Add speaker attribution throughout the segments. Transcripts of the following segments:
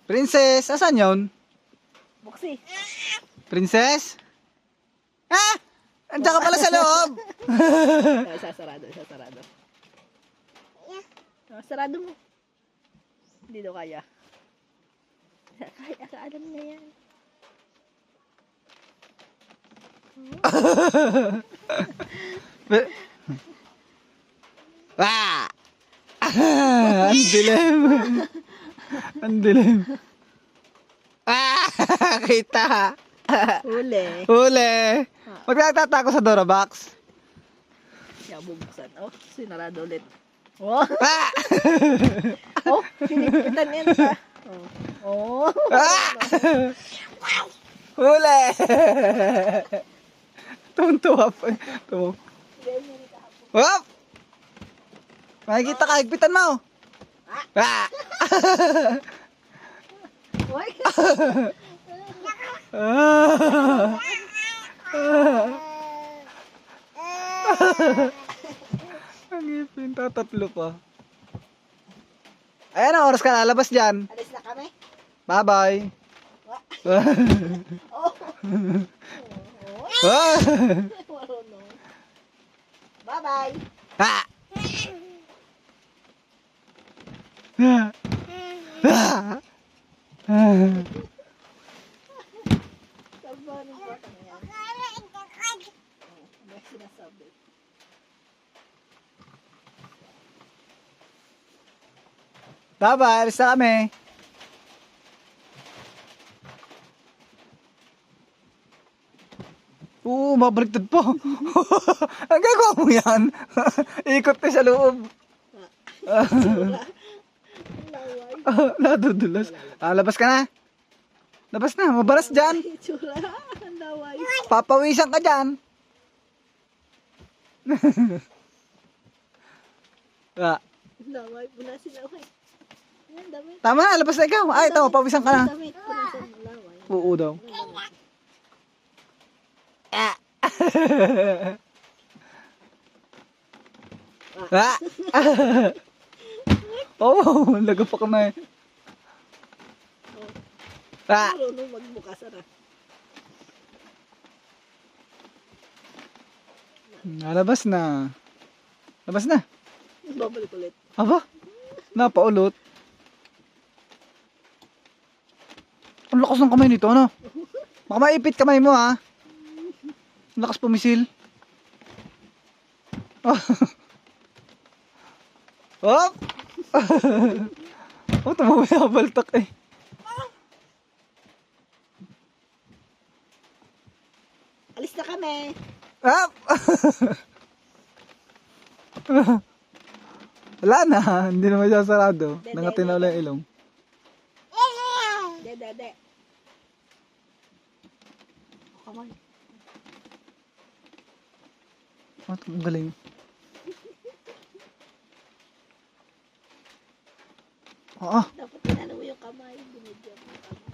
Speaker 1: Princess, asan yun?
Speaker 2: Buksi.
Speaker 1: Princess? Ah! Andiyan ka pala sa loob!
Speaker 2: Sasarado, sasarado. Sarado mo. Hindi daw kaya. Kaya, alam niya yan.
Speaker 1: Ah! Ang dilim. Ang dilim. Ah! Kita.
Speaker 2: Huli.
Speaker 1: Huli. Magtatatago sa Dorobox.
Speaker 2: Siya bubuksan. Oh, sinarado ulit. Oh,
Speaker 1: Ah!
Speaker 2: oh, pinipitan yan pa. Oh. Oh.
Speaker 1: Ah! Huli. Tuntua pa. Hop! Makikita ka, higpitan mo. Ah!
Speaker 2: Oy.
Speaker 1: Ah! Ang ipin, tatatlo pa. Ayan ang oras ka lalabas dyan.
Speaker 2: Alis na kami.
Speaker 1: Bye-bye.
Speaker 2: Oh.
Speaker 1: Ah!
Speaker 2: Marunong. Bye-bye.
Speaker 1: Ah! Ah! Ah!
Speaker 2: Saba ng bata na yan. May sinasabi.
Speaker 1: Bye-bye, alis na kami. Oo, mabaliktad po. Ang gagawa mo yan. Ikot tayo sa loob. Nadudulas. Labas ka na. Labas na, mabaras dyan.
Speaker 2: Itsura. Ang laway.
Speaker 1: Papawisan ka dyan. Ah,
Speaker 2: Ang laway. Punasin laway. Ayan, damit.
Speaker 1: tama na, labas na ikaw. Ay, ito, pawisan ka na.
Speaker 2: Damit. Punasin ang laway.
Speaker 1: Oo daw. Ah. Ah. Oh, lagapak na eh. Ah.
Speaker 2: Marunong magbukas na.
Speaker 1: Labas na. Labas na.
Speaker 2: Babalik ulit.
Speaker 1: Aba, napaulot. Ang lakas ng kamay nito, ano? Baka maipit kamay mo, ha? Ang lakas pumisil. Oh! Oh, tumawin na baltak eh.
Speaker 2: Alis na kami.
Speaker 1: Ah! Wala na, hindi naman siya sarado. Nangatin na ulit yung ilong.
Speaker 2: Dede. Kamay.
Speaker 1: Oh, ang galing. Oo.
Speaker 2: Dapat tinalo mo yung kamay. Binigyan mo yung kamay.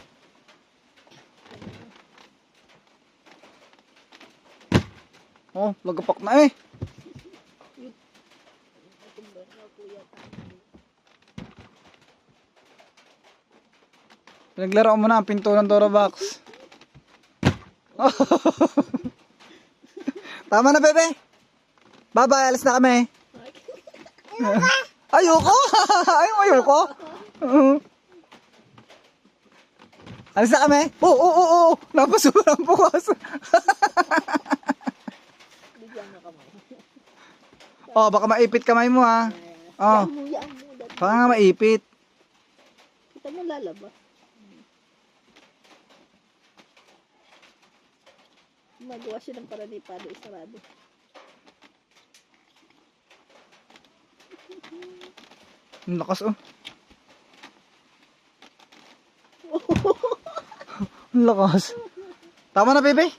Speaker 1: Oh, lagapak na eh. Pinaglaro mo na ang pinto ng Dorobox. Oh. Tama na, bebe. Bye-bye, alis na kami. Ayoko! Ayoko! Alis na kami. Oo. Napasura ang bukas.
Speaker 2: Bigyan mo kamay.
Speaker 1: Oh, baka maipit kamay mo, ha. Oh,
Speaker 2: Yan mo.
Speaker 1: baka nga maipit.
Speaker 2: Kita mo lalabas. Magawa siya ng paranipado, isarado.
Speaker 1: Ang lakas, oh. Ang lakas. Tama na, bebe.